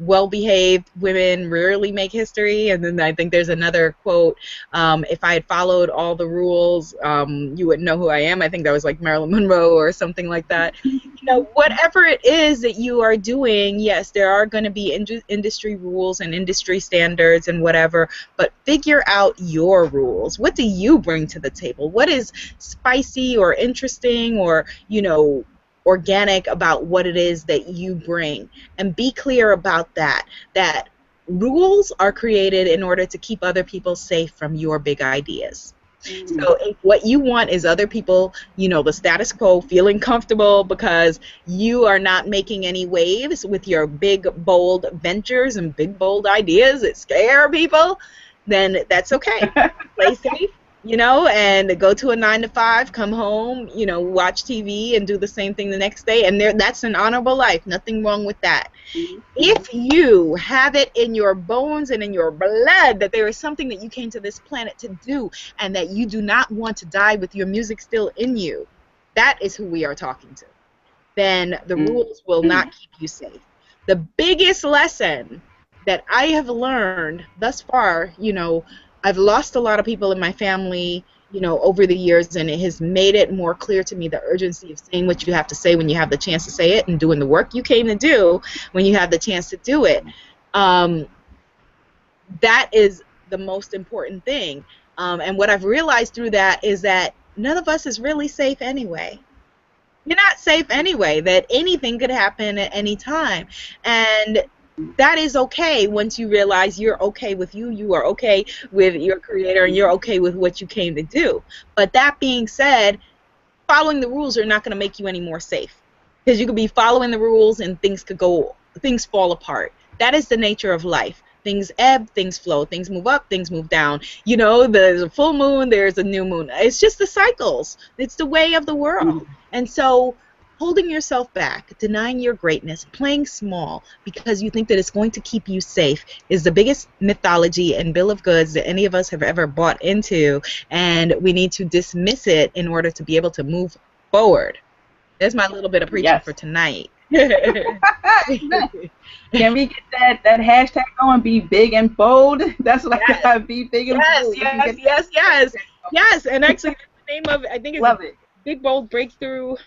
well-behaved women rarely make history. And then I think there's another quote, if I had followed all the rules, you wouldn't know who I am. I think that was like Marilyn Monroe or something like that. Whatever it is that you are doing, yes, there are going to be industry rules and industry standards and whatever, but figure out your rules. What do you bring to the table? What is spicy or interesting or, organic about what it is that you bring? And be clear about that rules are created in order to keep other people safe from your big ideas. So if what you want is other people, the status quo, feeling comfortable because you are not making any waves with your big, bold ventures and big, bold ideas that scare people, then that's okay. Play safe, and go to a 9 to 5, come home, watch TV and do the same thing the next day. And that's an honorable life. Nothing wrong with that. If you have it in your bones and in your blood that there is something that you came to this planet to do and that you do not want to die with your music still in you, that is who we are talking to. Then the rules will not keep you safe. The biggest lesson that I have learned thus far, I've lost a lot of people in my family, over the years, and it has made it more clear to me the urgency of saying what you have to say when you have the chance to say it and doing the work you came to do when you have the chance to do it. That is the most important thing. And what I've realized through that is that none of us is really safe anyway. You're not safe anyway, that anything could happen at any time. And that is okay once you realize you're okay with you are okay with your creator, and you're okay with what you came to do. But that being said, following the rules are not going to make you any more safe, because you could be following the rules and things fall apart. That is the nature of life. Things ebb, things flow, things move up, things move down. There's a full moon, there's a new moon. It's just the cycles. It's the way of the world. And so holding yourself back, denying your greatness, playing small because you think that it's going to keep you safe is the biggest mythology and bill of goods that any of us have ever bought into, and we need to dismiss it in order to be able to move forward. There's my little bit of preaching for tonight. Can we get that hashtag going? Be big and bold. That's like be big and bold. Yes. And actually, the name of I think it's Big Bold Breakthrough.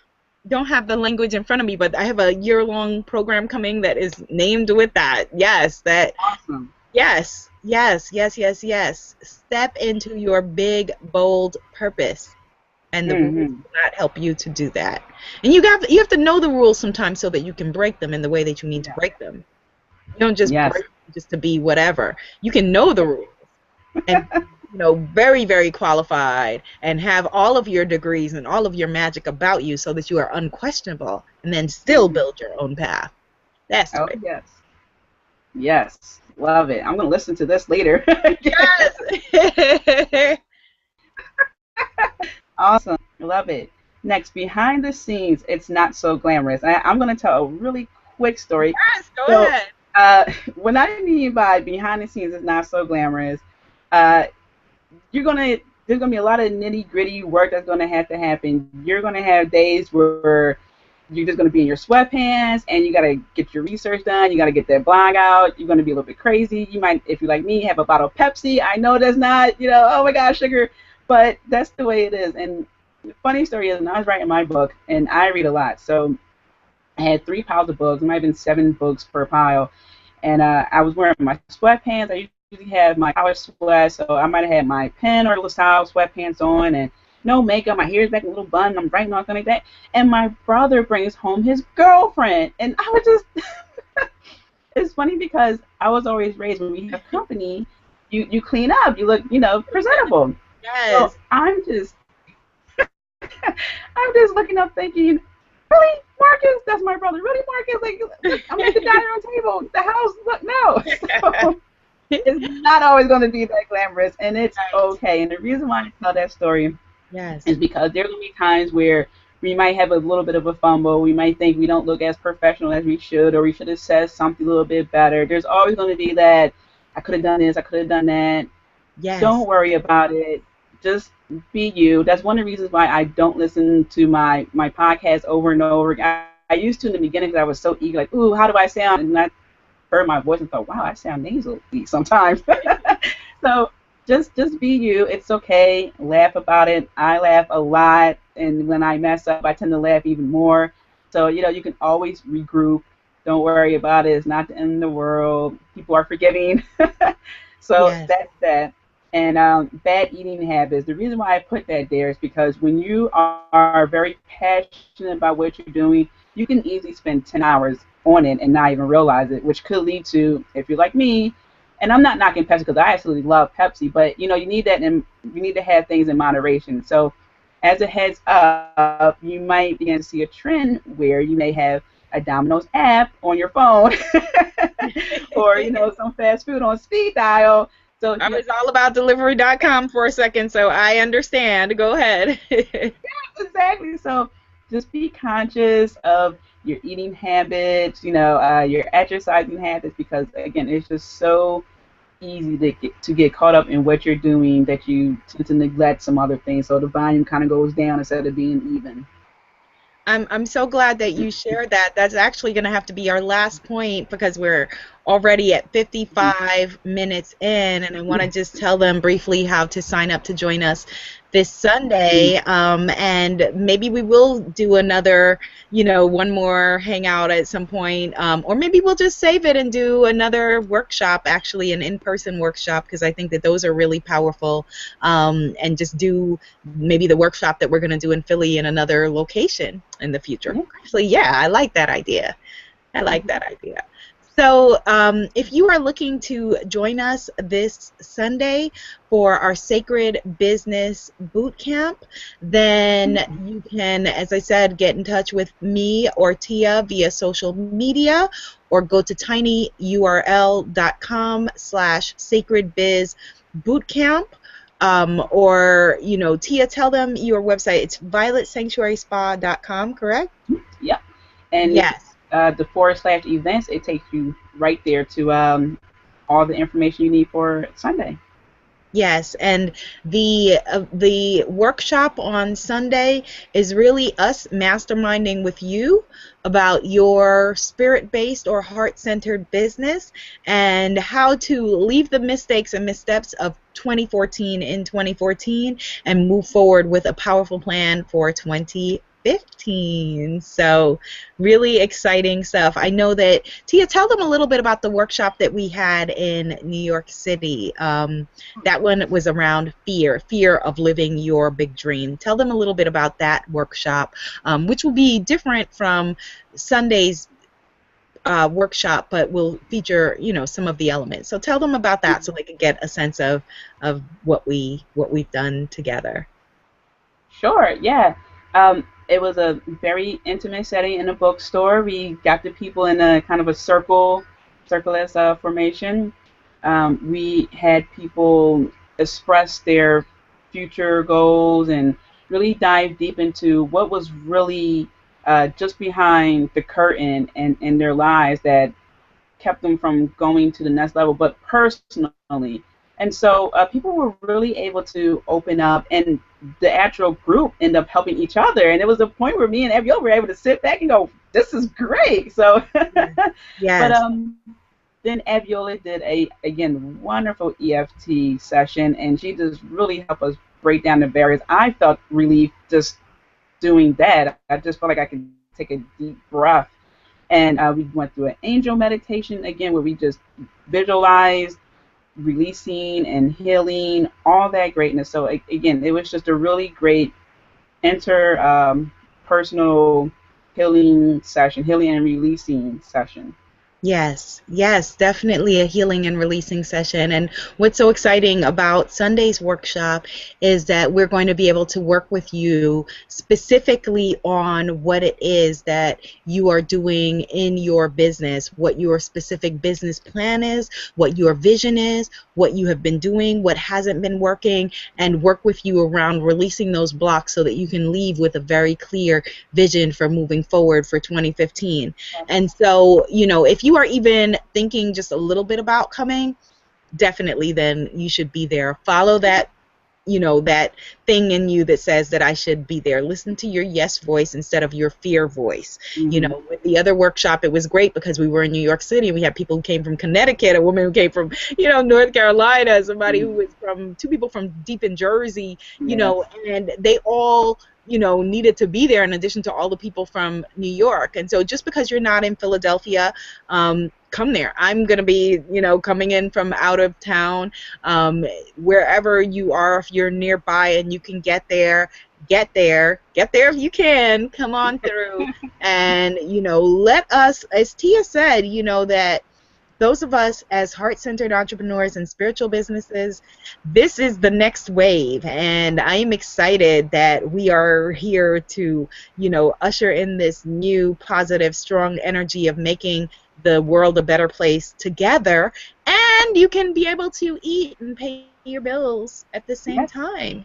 Don't have the language in front of me, but I have a year-long program coming that is named with that. Yes, that. Awesome. Yes. Step into your big, bold purpose, and the rules will not help you to do that. And you have to know the rules sometimes so that you can break them in the way that you need to break them. You don't just break them just to be whatever. You can know the rules and very, very qualified and have all of your degrees and all of your magic about you so that you are unquestionable, and then still build your own path. That's the way. Yes. Love it. I'm going to listen to this later. Yes. Awesome. Love it. Next, behind the scenes, it's not so glamorous. I'm going to tell a really quick story. Yes, go ahead. What I mean by behind the scenes is not so glamorous, there's gonna be a lot of nitty gritty work that's gonna have to happen. You're gonna have days where you're just gonna be in your sweatpants and you gotta get your research done. You gotta get that blog out. You're gonna be a little bit crazy. You might, if you're like me, have a bottle of Pepsi. I know that's not, oh my gosh, sugar, but that's the way it is. And the funny story is, when I was writing my book, and I read a lot, so I had 3 piles of books. It might have been 7 books per pile, and I was wearing my sweatpants. I usually have my collar sweat, so I might have had my pen or little style sweatpants on, and no makeup. My hair's back in a little bun. And I'm writing all something like that. And my brother brings home his girlfriend, and I was just. It's funny because I was always raised, when we have company, you clean up, you look presentable. Yes. So I'm just looking up thinking, really, Marcus? That's my brother. Really, Marcus? Like, I'm at the dining room table. The house, look, no. So, it's not always going to be that glamorous, and it's okay. And the reason why I tell that story is because there will be times where we might have a little bit of a fumble. We might think we don't look as professional as we should, or we should have said something a little bit better. There's always going to be that, I could have done this, I could have done that. Yes. Don't worry about it. Just be you. That's one of the reasons why I don't listen to my podcast over and over. I used to in the beginning because I was so eager, like, ooh, how do I sound? And heard my voice and thought, wow, I sound nasally sometimes. So just be you. It's okay. Laugh about it. I laugh a lot, and when I mess up, I tend to laugh even more. So you can always regroup. Don't worry about it. It's not the end of the world. People are forgiving. So Yes. that's that. And bad eating habits. The reason why I put that there is because when you are very passionate about what you're doing, you can easily spend 10 hours on it and not even realize it, which could lead to, if you're like me, and I'm not knocking Pepsi because I absolutely love Pepsi, but you need that, and you need to have things in moderation. So, as a heads up, you might begin to see a trend where you may have a Domino's app on your phone, or some fast food on speed dial. So I was all about delivery.com for a second, so I understand. Go ahead. exactly. So just be conscious of your eating habits, your exercising habits, because again, it's just so easy to get caught up in what you're doing that you tend to neglect some other things. So the volume kind of goes down instead of being even. I'm so glad that you shared that. That's actually going to have to be our last point because we're already at 55 minutes in, and I want to just tell them briefly how to sign up to join us this Sunday. And maybe we will do another, one more hangout at some point, or maybe we'll just save it and do another workshop, actually an in-person workshop, because I think that those are really powerful. And just do maybe the workshop that we're going to do in Philly in another location in the future. Actually, yeah, I like that idea. I like that idea. So if you are looking to join us this Sunday for our Sacred Business Bootcamp, then you can, as I said, get in touch with me or Tia via social media, or go to tinyurl.com/sacredbizbootcamp. Or, Tia, tell them your website. It's violetsanctuaryspa.com, correct? Yep. And Yes. the /events, it takes you right there to all the information you need for Sunday. Yes, and the workshop on Sunday is really us masterminding with you about your spirit-based or heart-centered business and how to leave the mistakes and missteps of 2014 in 2014 and move forward with a powerful plan for 2015. So really exciting stuff. I know that, Tia, tell them a little bit about the workshop that we had in New York City. That one was around fear of living your big dream. Tell them a little bit about that workshop, which will be different from Sunday's workshop, but will feature, some of the elements. So tell them about that so they can get a sense of what we've done together. Sure, yeah. It was a very intimate setting in a bookstore. We got the people in a kind of a circle-less formation. We had people express their future goals and really dive deep into what was really just behind the curtain and in their lives that kept them from going to the next level, but personally. And so people were really able to open up, and the actual group ended up helping each other. And it was a point where me and Abiola were able to sit back and go, "This is great." So, but Yes. then Abiola did again wonderful EFT session, and she just really helped us break down the barriers. I felt relief just doing that. I just felt like I could take a deep breath, and we went through an angel meditation again, where we just visualized releasing and healing, all that greatness. So again, it was just a really great personal healing session, healing and releasing session. Yes, yes, definitely a healing and releasing session. And what's so exciting about Sunday's workshop is that we're going to be able to work with you specifically on what it is that you are doing in your business, what your specific business plan is, what your vision is, what you have been doing, what hasn't been working, and work with you around releasing those blocks so that you can leave with a very clear vision for moving forward for 2015. And so, if you are even thinking just a little bit about coming, definitely then you should be there. Follow that you know, that thing in you that says that I should be there. Listen to your yes voice instead of your fear voice. You Mm-hmm. know, with the other workshop, it was great because we were in New York City and we had people who came from Connecticut, a woman who came from, you know, North Carolina, somebody who was from, two people from deep in Jersey, you Yes. know, and they all, you know, needed to be there in addition to all the people from New York. And so just because you're not in Philadelphia, come there. I'm going to be, you know, coming in from out of town. Wherever you are, if you're nearby and you can get there, get there. Get there if you can. Come on through. And, you know, let us, as Tia said, you know, that those of us as heart-centered entrepreneurs and spiritual businesses, this is the next wave, and I am excited that we are here to, you know, usher in this new positive, strong energy of making the world a better place together, and you can be able to eat and pay your bills at the same Yes. time.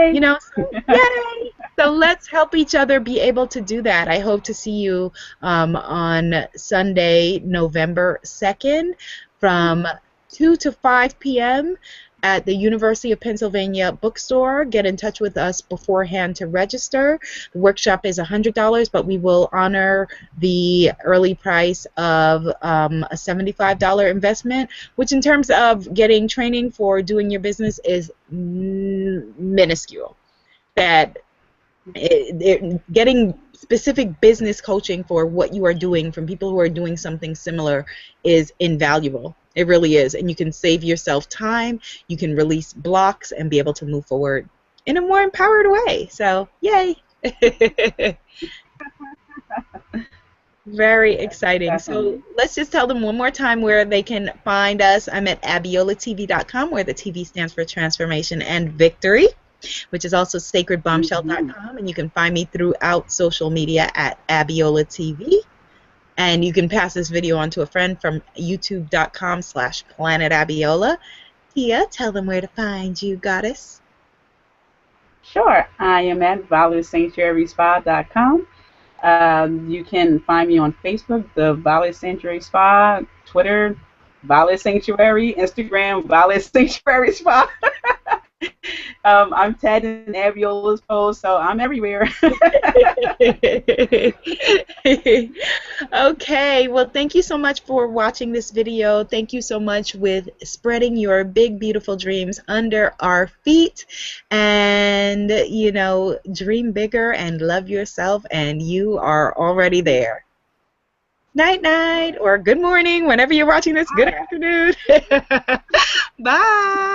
You Yay. know, so yay! So let's help each other be able to do that. I hope to see you on Sunday, November 2nd from 2 to 5 p.m. at the University of Pennsylvania bookstore. Get in touch with us beforehand to register. The workshop is $100, but we will honor the early price of a $75 investment, which in terms of getting training for doing your business is minuscule. That getting specific business coaching for what you are doing from people who are doing something similar is invaluable. It really is. And you can save yourself time, you can release blocks and be able to move forward in a more empowered way. So, yay. Very exciting. So Definitely. let's just tell them one more time where they can find us. I'm at abiolatv.com, where the TV stands for Transformation and Victory, which is also Mm-hmm. sacredbombshell.com. And you can find me throughout social media at Abiola TV. And you can pass this video on to a friend from youtube.com/planetabiola. Tia, tell them where to find you, goddess. Sure. I am at violetsanctuaryspa.com. You can find me on Facebook, the Violet Sanctuary Spa, Twitter, Violet Sanctuary, Instagram, Violet Sanctuary Spa. I'm tagged in Abiola's post, so I'm everywhere. Okay, well, thank you so much for watching this video. Thank you so much with spreading your big, beautiful dreams under our feet. And, you know, dream bigger and love yourself, and you are already there. Night, night, or good morning, whenever you're watching this. Good afternoon. Bye.